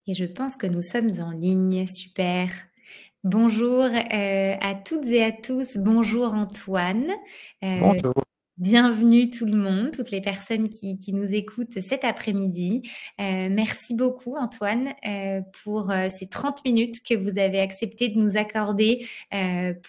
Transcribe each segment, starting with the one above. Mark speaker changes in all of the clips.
Speaker 1: Et je pense que nous sommes en ligne. Super. Bonjour à toutes et à tous. Bonjour Antoine. Euh,
Speaker 2: Bonjour.
Speaker 1: Bienvenue tout le monde, toutes les personnes qui nous écoutent cet après-midi. Merci beaucoup Antoine pour ces 30 minutes que vous avez accepté de nous accorder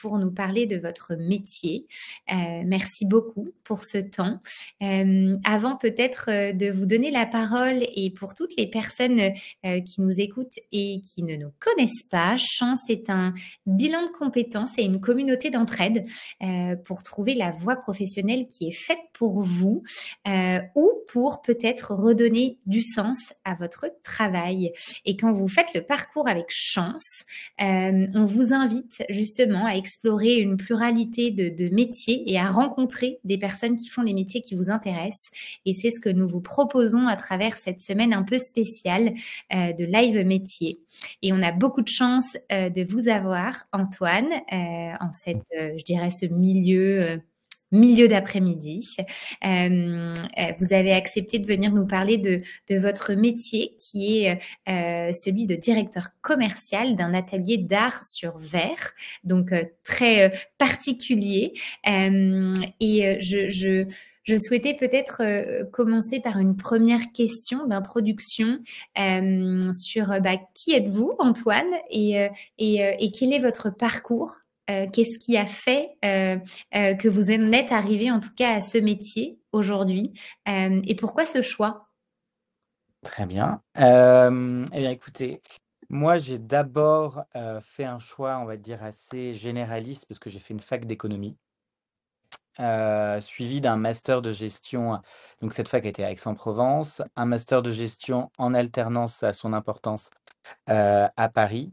Speaker 1: pour nous parler de votre métier. Merci beaucoup pour ce temps. Avant peut-être de vous donner la parole et pour toutes les personnes qui nous écoutent et qui ne nous connaissent pas, Chance est un bilan de compétences et une communauté d'entraide pour trouver la voie professionnelle qui est faite pour vous ou pour peut-être redonner du sens à votre travail. Et quand vous faites le parcours avec Chance, on vous invite justement à explorer une pluralité de métiers et à rencontrer des personnes qui font les métiers qui vous intéressent. Et c'est ce que nous vous proposons à travers cette semaine un peu spéciale de live métier. Et on a beaucoup de chance de vous avoir, Antoine, en cette, je dirais, ce milieu d'après-midi. Vous avez accepté de venir nous parler de votre métier qui est celui de directeur commercial d'un atelier d'art sur verre, donc très particulier. Je souhaitais peut-être commencer par une première question d'introduction sur qui êtes-vous, Antoine, et quel est votre parcours? Qu'est-ce qui a fait que vous en êtes arrivé en tout cas à ce métier aujourd'hui et pourquoi ce choix?
Speaker 2: Très bien. Eh bien, écoutez, moi, j'ai d'abord fait un choix, on va dire, assez généraliste, parce que j'ai fait une fac d'économie, suivi d'un master de gestion. Donc, cette fac était à Aix-en-Provence, un master de gestion en alternance à son importance à Paris.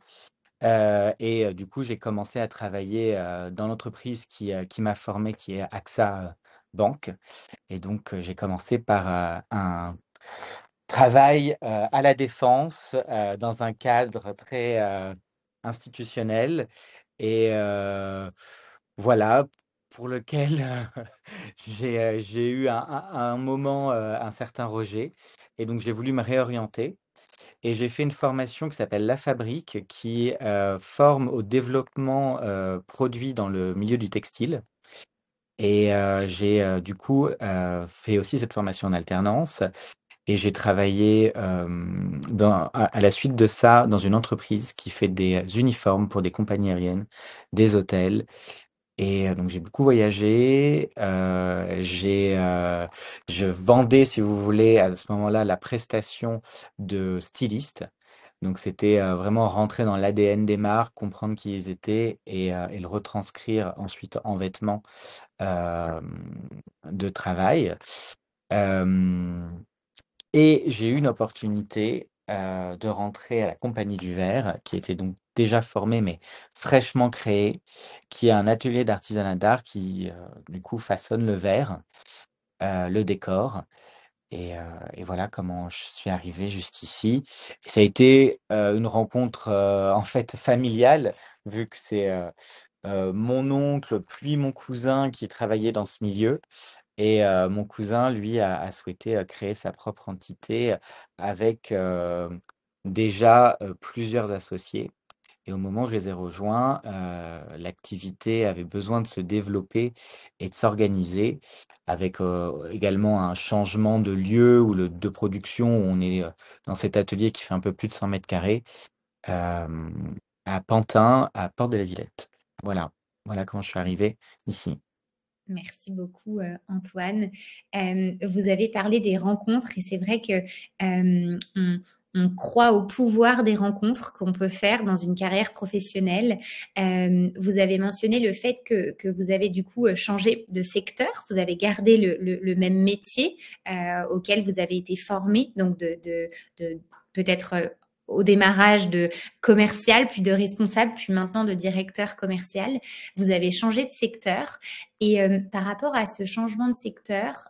Speaker 2: Du coup, j'ai commencé à travailler dans l'entreprise qui m'a formé, qui est AXA Banque. Et donc, j'ai commencé par un travail à la Défense dans un cadre très institutionnel et voilà, pour lequel j'ai eu un moment un certain rejet et donc j'ai voulu me réorienter et j'ai fait une formation qui s'appelle La Fabrique qui forme au développement produit dans le milieu du textile. Et j'ai du coup fait aussi cette formation en alternance et j'ai travaillé à la suite de ça dans une entreprise qui fait des uniformes pour des compagnies aériennes, des hôtels. Et donc j'ai beaucoup voyagé. Je vendais, si vous voulez, à ce moment-là, la prestation de styliste. Donc c'était vraiment rentrer dans l'ADN des marques, comprendre qui ils étaient et le retranscrire ensuite en vêtements euh, de travail. Euh, et j'ai eu une opportunité de rentrer à la Compagnie du Verre, qui était donc déjà formée, mais fraîchement créée, qui est un atelier d'artisanat d'art qui, du coup, façonne le verre, le décor. Et voilà comment je suis arrivé jusqu'ici. Et ça a été une rencontre, en fait, familiale, vu que c'est mon oncle, puis mon cousin qui travaillait dans ce milieu. Et mon cousin, lui, a souhaité créer sa propre entité avec déjà plusieurs associés. Et au moment où je les ai rejoints, l'activité avait besoin de se développer et de s'organiser avec également un changement de lieu ou de production où on est dans cet atelier qui fait un peu plus de 100 mètres carrés euh, à Pantin, à Porte de la Villette. Voilà, voilà comment je suis arrivé ici.
Speaker 1: Merci beaucoup, Antoine. Vous avez parlé des rencontres et c'est vrai que on croit au pouvoir des rencontres qu'on peut faire dans une carrière professionnelle. Vous avez mentionné le fait que vous avez du coup changé de secteur. Vous avez gardé le même métier auquel vous avez été formé, donc de peut-être au démarrage de commercial, puis de responsable, puis maintenant de directeur commercial. Vous avez changé de secteur. Et par rapport à ce changement de secteur,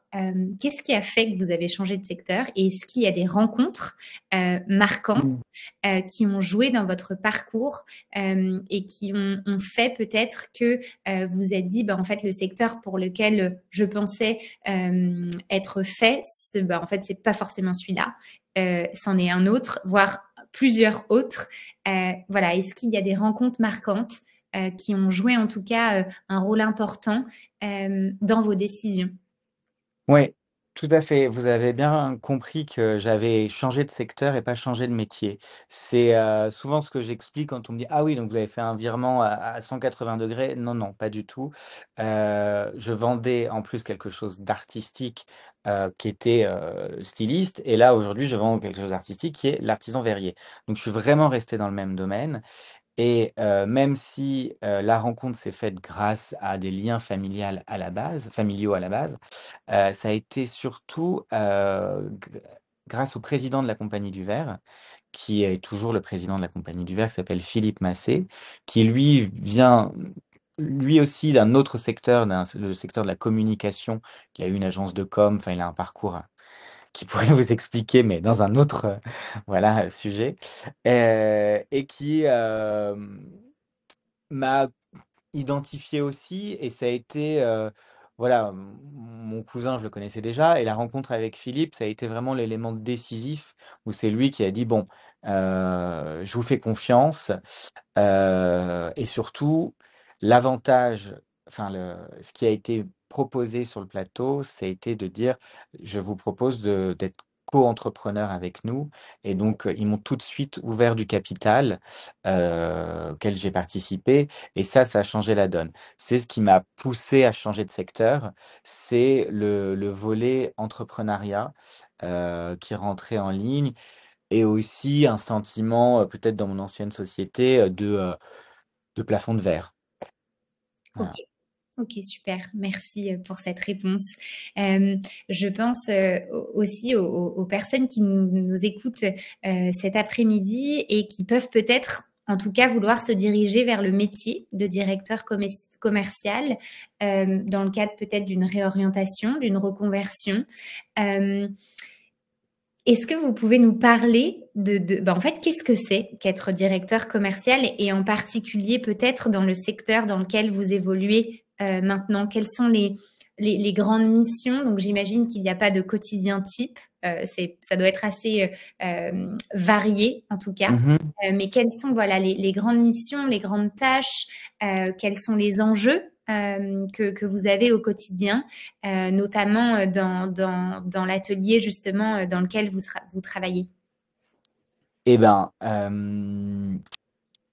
Speaker 1: qu'est-ce qui a fait que vous avez changé de secteur? Et est-ce qu'il y a des rencontres marquantes qui ont joué dans votre parcours et qui ont fait peut-être que vous êtes dit, en fait, le secteur pour lequel je pensais être fait, en fait, c'est pas forcément celui-là, c'en est un autre, voire plusieurs autres. Voilà, est-ce qu'il y a des rencontres marquantes qui ont joué en tout cas un rôle important dans vos décisions?
Speaker 2: Oui, tout à fait. Vous avez bien compris que j'avais changé de secteur et pas changé de métier. C'est, souvent ce que j'explique quand on me dit: «Ah oui, donc vous avez fait un virement à 180°». Non, non, pas du tout. Je vendais en plus quelque chose d'artistique, qui était, styliste, et là, aujourd'hui, je vends quelque chose d'artistique qui est l'artisan verrier. Donc je suis vraiment resté dans le même domaine. Et même si, la rencontre s'est faite grâce à des liens familiaux à la base, ça a été surtout, grâce au président de la Compagnie du Verre, qui est toujours le président de la Compagnie du Verre, qui s'appelle Philippe Massé, qui lui vient, lui aussi d'un autre secteur, le secteur de la communication. Il a eu une agence de com, enfin il a un parcours, qui pourrait vous expliquer, mais dans un autre, voilà, sujet, et qui, m'a identifié aussi, et ça a été, voilà, mon cousin, je le connaissais déjà, et la rencontre avec Philippe, ça a été vraiment l'élément décisif où c'est lui qui a dit: «Bon, je vous fais confiance». Et surtout, l'avantage, enfin ce qui a été proposé sur le plateau, ça a été de dire: «Je vous propose d'être co-entrepreneur avec nous», et donc ils m'ont tout de suite ouvert du capital, auquel j'ai participé, et ça a changé la donne. C'est ce qui m'a poussé à changer de secteur, c'est le volet entrepreneuriat, qui rentrait en ligne, et aussi un sentiment, peut-être dans mon ancienne société, de plafond de verre.
Speaker 1: OK.
Speaker 2: Voilà.
Speaker 1: OK, super. Merci, pour cette réponse. Je pense, aussi aux personnes qui nous écoutent, cet après-midi et qui peuvent peut-être, en tout cas, vouloir se diriger vers le métier de directeur commercial, dans le cadre peut-être d'une réorientation, d'une reconversion. Hem, Est-ce que vous pouvez nous parler en fait, qu'est-ce que c'est qu'être directeur commercial et en particulier peut-être dans le secteur dans lequel vous évoluez maintenant? Quelles sont les grandes missions? Donc j'imagine qu'il n'y a pas de quotidien type, ça doit être assez varié en tout cas.
Speaker 2: Mmh.
Speaker 1: Mais quelles sont voilà, les grandes missions, les grandes tâches, quels sont les enjeux que vous avez au quotidien? Notamment dans l'atelier justement dans lequel vous travaillez.
Speaker 2: Et ben,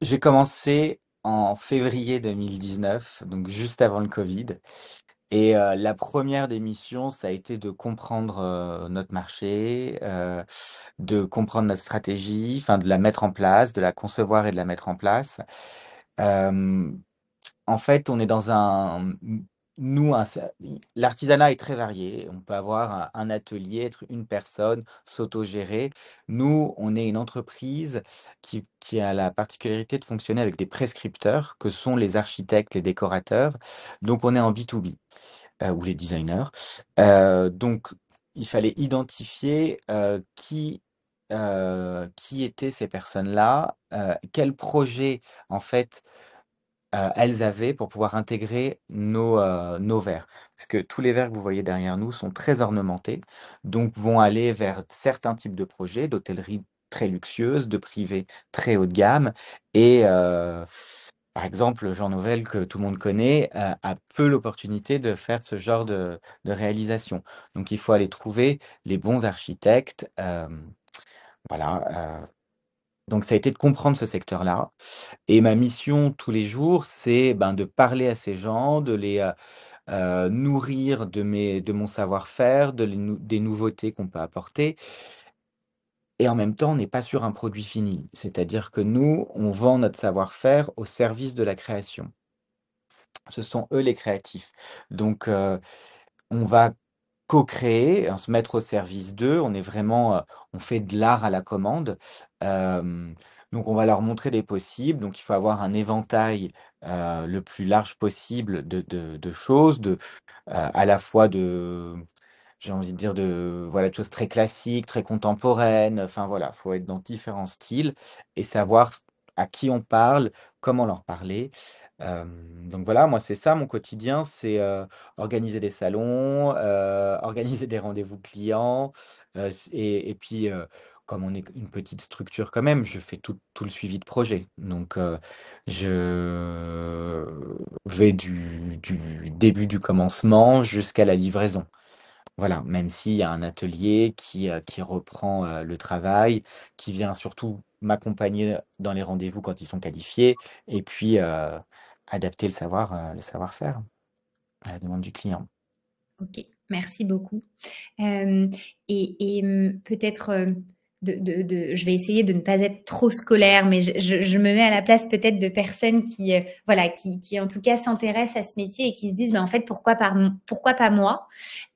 Speaker 2: j'ai commencé en février 2019, donc juste avant le covid, et la première des missions, ça a été de comprendre, notre marché, de comprendre notre stratégie, enfin de la mettre en place, de la concevoir et de la mettre en place. Hem En fait, on est dans nous, l'artisanat est très varié. On peut avoir un atelier, être une personne, s'autogérer. Nous, on est une entreprise qui a la particularité de fonctionner avec des prescripteurs, que sont les architectes, les décorateurs. Donc on est en B2B, ou les designers. Donc il fallait identifier, qui étaient ces personnes-là, quels projets, en fait, elles avaient pour pouvoir intégrer nos verres. Parce que tous les verres que vous voyez derrière nous sont très ornementés, donc vont aller vers certains types de projets, d'hôtellerie très luxueuse, de privés très haut de gamme, et par exemple, Jean Nouvel, que tout le monde connaît, a peu l'opportunité de faire ce genre de réalisation. Donc il faut aller trouver les bons architectes, voilà, donc ça a été de comprendre ce secteur-là, et ma mission tous les jours, c'est, ben, de parler à ces gens, de les, nourrir de mon savoir-faire, des nouveautés qu'on peut apporter, et en même temps, on n'est pas sur un produit fini. C'est-à-dire que nous, on vend notre savoir-faire au service de la création. Ce sont eux les créatifs. Donc on va co-créer, se mettre au service d'eux. On est vraiment, on fait de l'art à la commande. Hem, donc on va leur montrer des possibles. Donc il faut avoir un éventail, le plus large possible de choses, à la fois j'ai envie de dire, voilà, de choses très classiques, très contemporaines, enfin voilà, il faut être dans différents styles et savoir à qui on parle, comment leur parler. Donc voilà, moi c'est ça mon quotidien, c'est, organiser des salons, organiser des rendez-vous clients, et puis, comme on est une petite structure quand même, je fais tout le suivi de projet. Donc, je vais du début du commencement jusqu'à la livraison. Voilà, même s'il y a un atelier qui reprend, le travail, qui vient surtout m'accompagner dans les rendez-vous quand ils sont qualifiés et puis, adapter le savoir-faire à la demande du client.
Speaker 1: OK, merci beaucoup. Hem Peut-être, je vais essayer de ne pas être trop scolaire, mais je me mets à la place peut-être de personnes qui, voilà, qui en tout cas s'intéressent à ce métier et qui se disent: «Mais en fait, pourquoi pas moi?»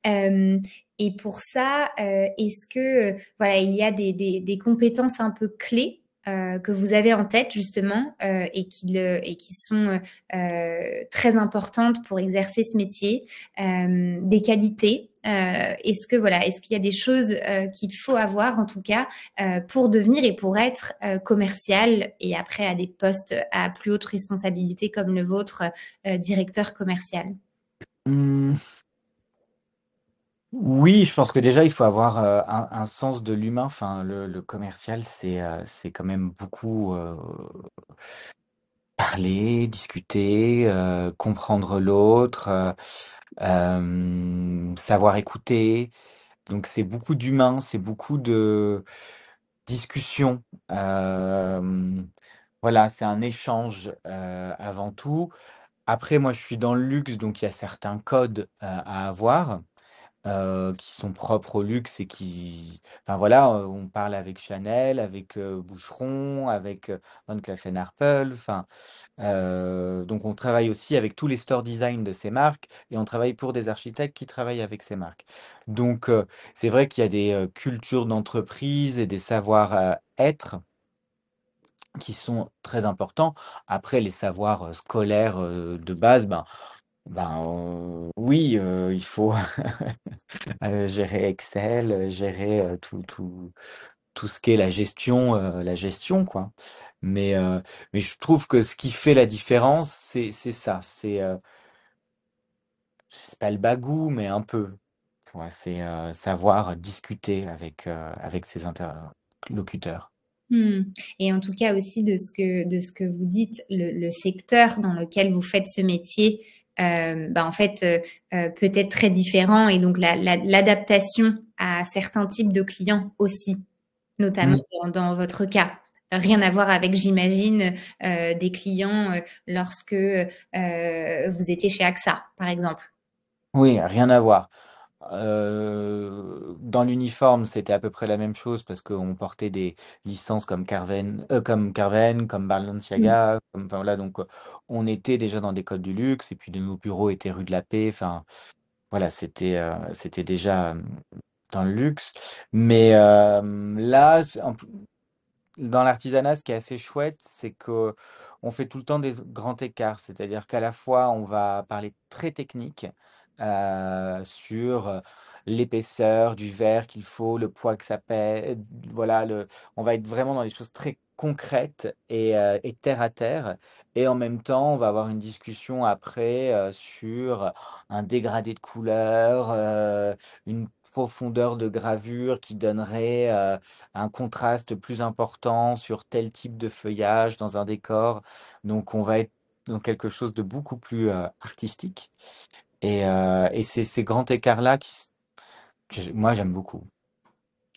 Speaker 1: Hem Et pour ça, est-ce que, voilà, il y a des compétences un peu clés, que vous avez en tête justement, et qui sont, très importantes pour exercer ce métier? Des qualités? Est-ce que voilà, est-ce qu'il y a des choses, qu'il faut avoir en tout cas, pour devenir et pour être, commercial et après à des postes à plus haute responsabilité comme le vôtre, directeur commercial?
Speaker 2: Mmh, oui, je pense que déjà il faut avoir, un sens de l'humain. Enfin, le commercial, c'est quand même beaucoup, parler, discuter, comprendre l'autre, savoir écouter. Donc c'est beaucoup d'humain, c'est beaucoup de discussion. Voilà, c'est un échange, avant tout. Après moi, je suis dans le luxe, donc il y a certains codes, à avoir. Qui sont propres au luxe et qui enfin voilà, on parle avec Chanel, avec, Boucheron, avec, Van Cleef& Arpels, enfin, donc on travaille aussi avec tous les store design de ces marques et on travaille pour des architectes qui travaillent avec ces marques. Donc, c'est vrai qu'il y a des, cultures d'entreprise et des savoir, être qui sont très importants. Après les savoirs, scolaires, de base, oui, il faut gérer Excel, gérer, tout ce qui est la gestion quoi. Mais, mais je trouve que ce qui fait la différence, c'est ça, c'est pas le bagou, mais un peu. Ouais, c'est, savoir discuter avec ses interlocuteurs.
Speaker 1: Mmh. Et en tout cas aussi de ce que vous dites, le secteur dans lequel vous faites ce métier, en fait, peut être très différent et donc l'adaptation à certains types de clients aussi, notamment
Speaker 2: Mmh.
Speaker 1: dans votre cas. Rien à voir avec, j'imagine, des clients, lorsque, vous étiez chez AXA, par exemple?
Speaker 2: Oui, rien à voir. Dans l'uniforme, c'était à peu près la même chose parce qu'on portait des licences comme Carven, comme
Speaker 1: Mmh.
Speaker 2: Balenciaga, comme enfin voilà donc, on était déjà dans des codes du luxe et puis nos bureaux étaient rue de la Paix, enfin voilà, c'était déjà, dans le luxe. Mais, là, c en p dans l'artisanat, ce qui est assez chouette, c'est qu'on fait tout le temps des grands écarts. C'est-à-dire qu'à la fois, on va parler très technique, sur, l'épaisseur du verre qu'il faut, le poids que ça pèse, voilà, on va être vraiment dans des choses très concrètes et terre à terre et en même temps, on va avoir une discussion après, sur un dégradé de couleur, une profondeur de gravure qui donnerait, un contraste plus important sur tel type de feuillage dans un décor. Donc on va être dans quelque chose de beaucoup plus, artistique et c'est ces grands écarts-là que moi j'aime beaucoup.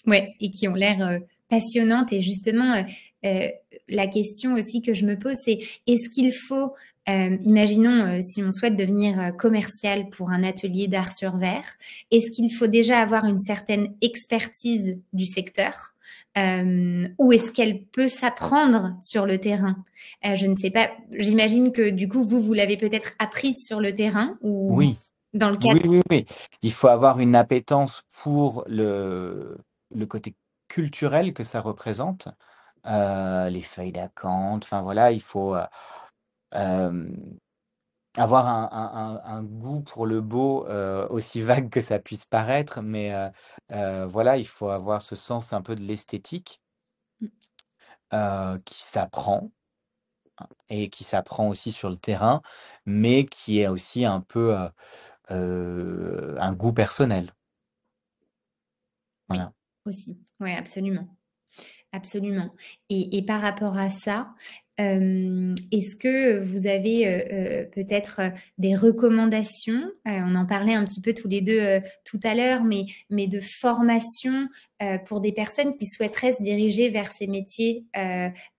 Speaker 1: Ouais, et qui ont l'air, passionnantes et justement, heu, la question aussi que je me pose, c'est est-ce qu'il faut, imaginons, si on souhaite devenir, commercial pour un atelier d'art sur verre, est-ce qu'il faut déjà avoir une certaine expertise du secteur? Ou est-ce qu'elle peut s'apprendre sur le terrain? Je ne sais pas, j'imagine que du coup vous l'avez peut-être apprise sur le terrain ou
Speaker 2: Oui,
Speaker 1: dans le cadre.
Speaker 2: oui, oui, oui. Il faut avoir une appétence pour le côté culturel que ça représente, les feuilles d'acanthe, enfin voilà, il faut, hem avoir un goût pour le beau, aussi vague que ça puisse paraître, mais voilà, il faut avoir ce sens un peu de l'esthétique, qui s'apprend et qui s'apprend aussi sur le terrain, mais qui est aussi un peu, un goût personnel.
Speaker 1: Oui,
Speaker 2: Voilà.
Speaker 1: aussi. Ouais, absolument. Absolument. Et par rapport à ça, est-ce que vous avez, peut-être, des recommandations? On en parlait un petit peu tous les 2 tout à l'heure, mais de formation, pour des personnes qui souhaiteraient se diriger vers ces métiers,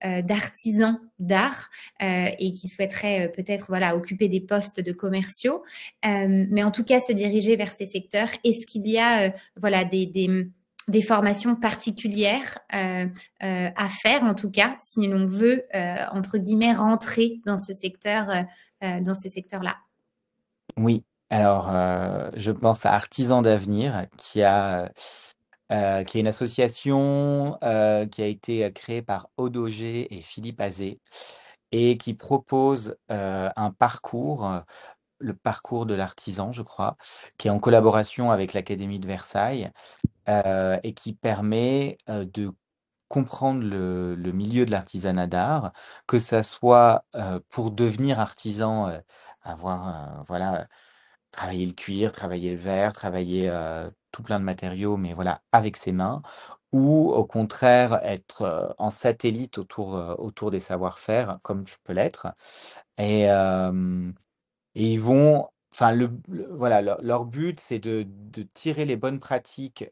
Speaker 1: d'artisans d'art, et qui souhaiteraient, peut-être, voilà, occuper des postes de commerciaux, mais en tout cas se diriger vers ces secteurs. Est-ce qu'il y a, voilà, des formations particulières à faire, en tout cas, si l'on veut, entre guillemets, rentrer dans ce secteur-là.
Speaker 2: Oui, alors, je pense à Artisans d'avenir qui est une association, qui a été, créée par Aude Auger et Philippe Azé et qui propose, un parcours, le parcours de l'artisan, je crois, qui est en collaboration avec l'Académie de Versailles, et qui permet, de comprendre le milieu de l'artisanat d'art, que ça soit, pour devenir artisan, avoir, voilà, travailler le cuir, travailler le verre, travailler, tout plein de matériaux, mais voilà, avec ses mains ou au contraire être, en satellite autour des savoir-faire comme je peux l'être et hem et ils vont enfin voilà, leur but c'est de tirer les bonnes pratiques,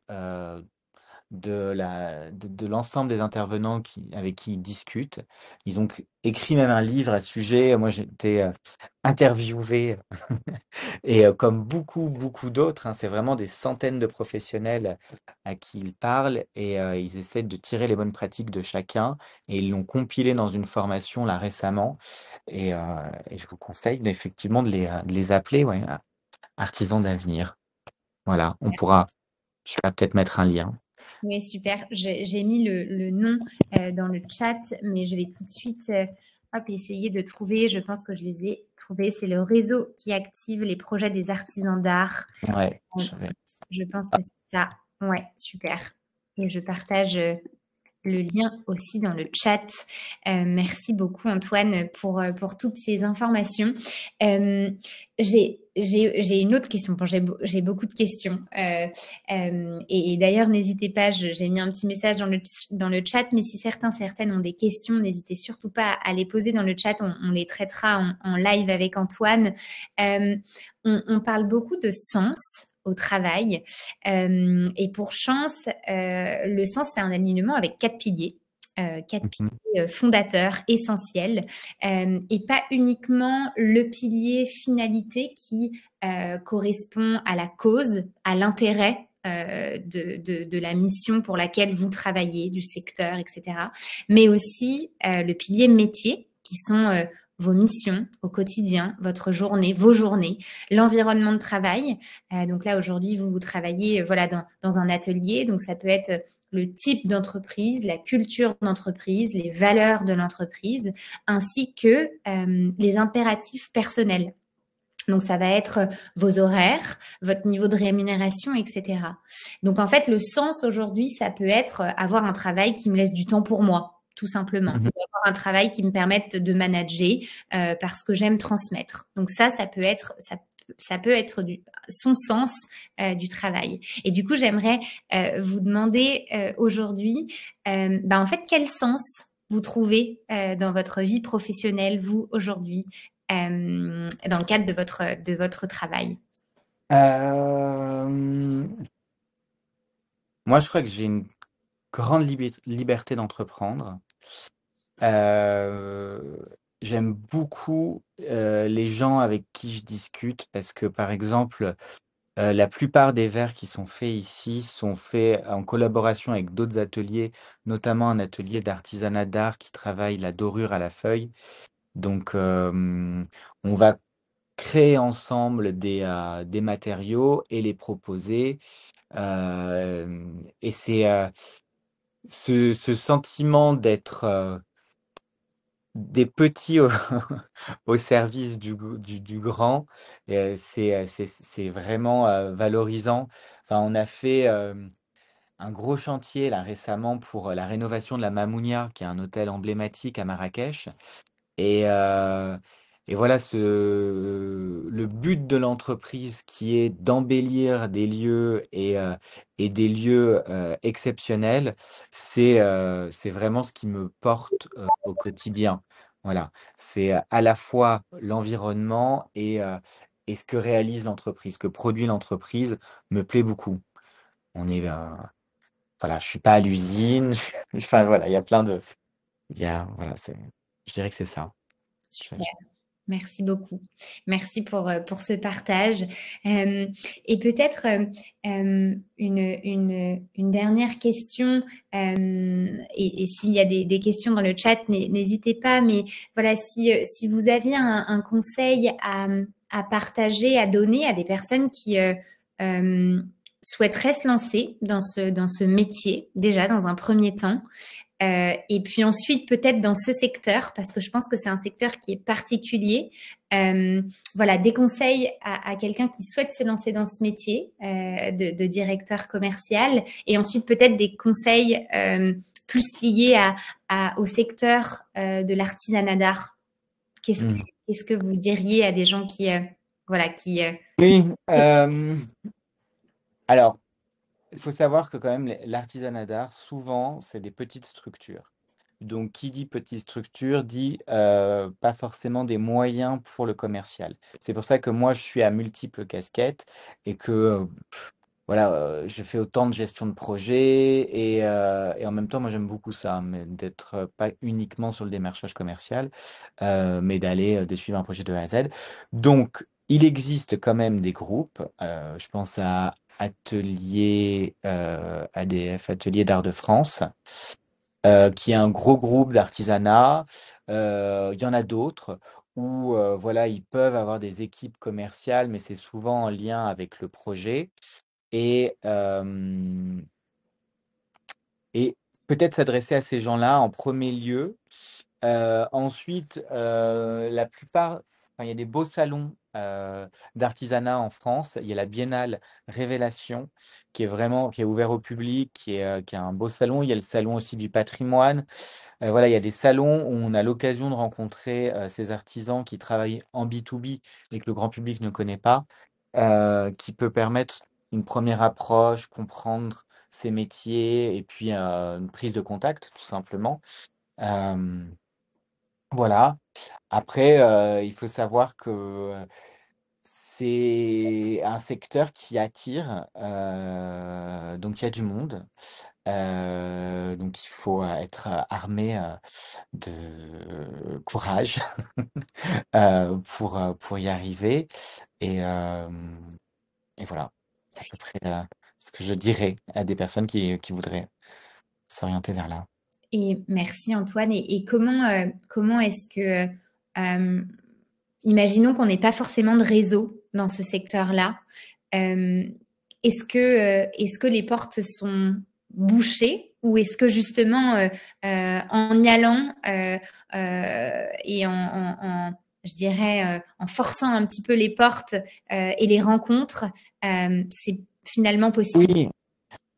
Speaker 2: de l'ensemble des intervenants avec qui ils discutent. Ils ont écrit même un livre à ce sujet. Moi, j'ai été, interviewé et comme beaucoup, beaucoup d'autres, hein, c'est vraiment des centaines de professionnels à qui ils parlent et ils essaient de tirer les bonnes pratiques de chacun et ils l'ont compilé dans une formation là récemment et heu et je vous conseille effectivement de les appeler, ouais, Artisans d'avenir. Voilà, je vais peut-être mettre un lien.
Speaker 1: Oui, super. J'ai mis le nom dans le chat, mais je vais tout de suite hop, essayer de trouver. Je pense que je les ai trouvés. C'est le réseau qui active les projets des artisans d'art.
Speaker 2: Ouais, je vais
Speaker 1: Je pense que c'est ça. Ouais, super. Et je partage le lien aussi dans le chat. Merci beaucoup Antoine pour toutes ces informations. J'ai une autre question. Bon, j'ai beaucoup de questions. Et d'ailleurs, n'hésitez pas, j'ai mis un petit message dans le chat, mais si certaines ont des questions, n'hésitez surtout pas à les poser dans le chat. On les traitera en live avec Antoine. On parle beaucoup de sens au travail. Et pour chance, le sens, c'est un alignement avec 4 piliers. 4
Speaker 2: mmh
Speaker 1: piliers fondateurs, essentiels, et pas uniquement le pilier finalité qui correspond à la cause, à l'intérêt de la mission pour laquelle vous travaillez, du secteur, etc. Mais aussi le pilier métier, qui sont vos missions au quotidien, votre journée, vos journées, l'environnement de travail. Donc là, aujourd'hui, vous travaillez voilà, dans un atelier. Donc ça peut être le type d'entreprise, la culture d'entreprise, les valeurs de l'entreprise, ainsi que les impératifs personnels. Donc, ça va être vos horaires, votre niveau de rémunération, etc. Donc, en fait, le sens aujourd'hui, ça peut être avoir un travail qui me laisse du temps pour moi, tout simplement.
Speaker 2: mh.
Speaker 1: Ou avoir un travail qui me permette de manager parce que j'aime transmettre. Donc, ça peut être, ça peut être son sens du travail. Et du coup, j'aimerais vous demander aujourd'hui, en fait, quel sens vous trouvez dans votre vie professionnelle, vous, aujourd'hui, dans le cadre de votre travail?
Speaker 2: Hem, Moi, je crois que j'ai une grande liberté d'entreprendre. Heu, J'aime beaucoup, les gens avec qui je discute parce que, par exemple, la plupart des verres qui sont faits ici sont faits en collaboration avec d'autres ateliers, notamment un atelier d'artisanat d'art qui travaille la dorure à la feuille. Donc, on va créer ensemble des matériaux et les proposer, et c'est, ce sentiment d'être, des petits au au service du grand, c'est vraiment, valorisant. Enfin, on a fait, un gros chantier là récemment pour, la rénovation de la Mamounia, qui est un hôtel emblématique à Marrakech et et voilà, le but de l'entreprise qui est d'embellir des lieux et des lieux exceptionnels, c'est vraiment ce qui me porte au quotidien. Voilà, c'est à la fois l'environnement et ce que réalise l'entreprise, ce que produit l'entreprise me plaît beaucoup. On est, voilà, je suis pas à l'usine, enfin voilà, il y a plein de, voilà, je dirais que c'est ça.
Speaker 1: Super. Merci beaucoup. Merci pour ce partage. Et peut-être une dernière question. Et s'il y a des questions dans le chat, n'hésitez pas. Mais voilà, si vous aviez un conseil à partager, à donner à des personnes qui souhaiteraient se lancer dans ce métier, déjà dans un premier temps, et puis ensuite, peut-être dans ce secteur, parce que je pense que c'est un secteur qui est particulier. Voilà, des conseils à quelqu'un qui souhaite se lancer dans ce métier de directeur commercial. Et ensuite, peut-être des conseils plus liés au secteur de l'artisanat d'art. Qu'est-ce que vous diriez à des gens voilà,
Speaker 2: Oui, alors, il faut savoir que quand même, l'artisanat d'art, souvent, c'est des petites structures. Donc, qui dit petite structure dit pas forcément des moyens pour le commercial. C'est pour ça que moi, je suis à multiples casquettes et que voilà, je fais autant de gestion de projet et en même temps, moi, j'aime beaucoup ça, mais d'être pas uniquement sur le démarchage commercial, mais d'aller de suivre un projet de A à Z. Donc, il existe quand même des groupes. Je pense à Atelier ADF, Atelier d'Art de France, qui est un gros groupe d'artisanat. Il y en a d'autres où voilà, ils peuvent avoir des équipes commerciales, mais c'est souvent en lien avec le projet. Et, et peut-être s'adresser à ces gens-là en premier lieu. Ensuite, la plupart, enfin, il y a des beaux salons d'artisanat en France. Il y a la Biennale Révélation qui est ouvert au public, qui est un beau salon. Il y a le salon aussi du patrimoine. Voilà, il y a des salons où on a l'occasion de rencontrer ces artisans qui travaillent en B2B et que le grand public ne connaît pas, qui peut permettre une première approche, comprendre ces métiers et puis une prise de contact, tout simplement. Voilà. Après, il faut savoir que c'est un secteur qui attire, donc il y a du monde. Donc il faut être armé de courage pour y arriver. Et, et voilà, à peu près ce que je dirais à des personnes qui voudraient s'orienter vers là.
Speaker 1: Et merci Antoine. Et comment est-ce que, imaginons qu'on n'ait pas forcément de réseau dans ce secteur-là, est-ce que les portes sont bouchées ou est-ce que justement en y allant et je dirais, en forçant un petit peu les portes et les rencontres, c'est finalement possible?
Speaker 2: Oui,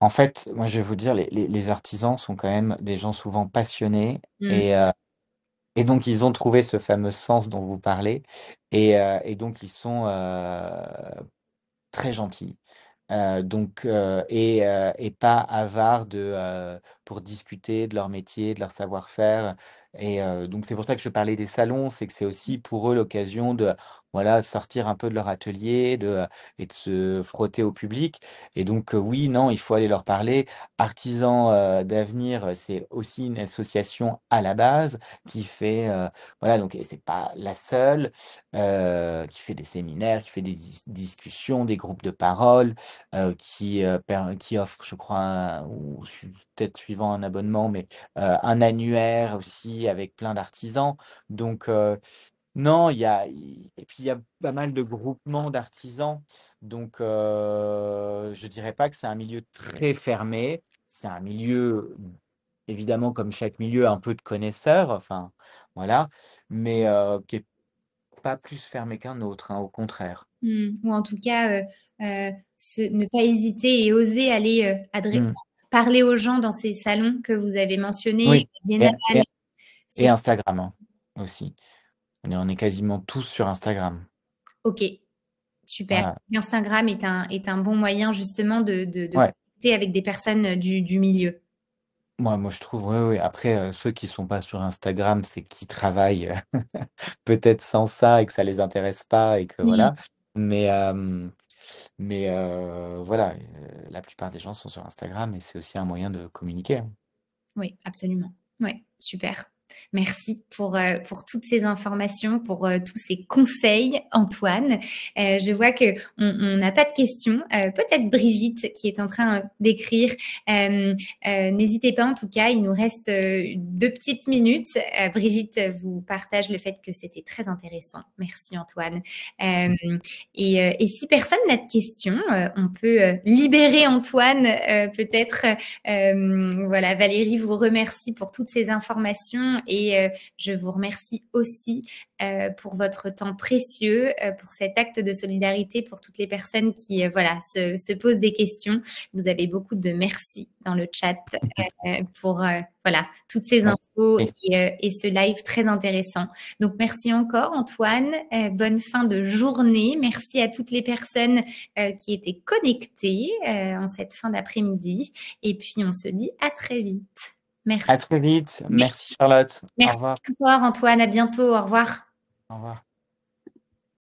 Speaker 2: en fait, moi je vais vous dire, les artisans sont quand même des gens souvent passionnés
Speaker 1: Mm.
Speaker 2: et donc ils ont trouvé ce fameux sens dont vous parlez et donc ils sont très gentils. Et pas avares pour discuter de leur métier, de leur savoir-faire. Donc c'est pour ça que je parlais des salons, c'est que c'est aussi pour eux l'occasion de voilà, sortir un peu de leur atelier et de se frotter au public. Et donc oui, non, il faut aller leur parler. Artisans d'avenir, c'est aussi une association à la base qui fait, voilà, donc et c'est pas la seule, qui fait des séminaires, qui fait des discussions, des groupes de parole, qui offre, je crois, ou peut-être suivant un abonnement, mais un annuaire aussi avec plein d'artisans. Donc, non, et puis il y a pas mal de groupements d'artisans. Donc, je dirais pas que c'est un milieu très fermé. C'est un milieu, évidemment, comme chaque milieu, un peu de connaisseurs, enfin, voilà, mais qui est pas plus fermé qu'un autre, hein, au contraire.
Speaker 1: Ou en tout cas, ne pas hésiter et oser aller
Speaker 2: Mmh.
Speaker 1: parler aux gens dans ces salons que vous avez mentionnés,
Speaker 2: Oui,
Speaker 1: la
Speaker 2: et
Speaker 1: Biennale,
Speaker 2: et
Speaker 1: c'est
Speaker 2: et Instagram, hein, aussi. On est quasiment tous sur Instagram.
Speaker 1: Ok, super.
Speaker 2: Voilà.
Speaker 1: Instagram est un bon moyen justement de
Speaker 2: Ouais.
Speaker 1: connecter avec des personnes du milieu.
Speaker 2: Moi, je trouve, ouais, ouais. Après, ceux qui sont pas sur Instagram, c'est qu'ils travaillent peut-être sans ça et que ça les intéresse pas et que
Speaker 1: Oui,
Speaker 2: voilà. Mais, voilà, la plupart des gens sont sur Instagram et c'est aussi un moyen de communiquer, hein.
Speaker 1: oui, absolument. Oui, super. Merci pour toutes ces informations, pour tous ces conseils, Antoine. Je vois que on n'a pas de questions. Peut-être Brigitte qui est en train d'écrire. N'hésitez pas, en tout cas, il nous reste 2 petites minutes. Brigitte vous partage le fait que c'était très intéressant. Merci, Antoine. Euh, et si personne n'a de questions, on peut libérer Antoine, peut-être. Voilà, Valérie vous remercie pour toutes ces informations et je vous remercie aussi pour votre temps précieux, pour cet acte de solidarité pour toutes les personnes qui voilà, se posent des questions. Vous avez beaucoup de merci dans le chat pour voilà, toutes ces
Speaker 2: Ouais.
Speaker 1: infos
Speaker 2: Et
Speaker 1: et ce live très intéressant. Donc, merci encore, Antoine. Bonne fin de journée. Merci à toutes les personnes qui étaient connectées en cette fin d'après-midi. Et puis, on se dit à très vite.
Speaker 2: à
Speaker 1: Merci.
Speaker 2: très vite.
Speaker 1: Merci.
Speaker 2: Merci Charlotte. Au
Speaker 1: Merci
Speaker 2: revoir.
Speaker 1: encore, Antoine. À bientôt. Au revoir.
Speaker 2: Au revoir.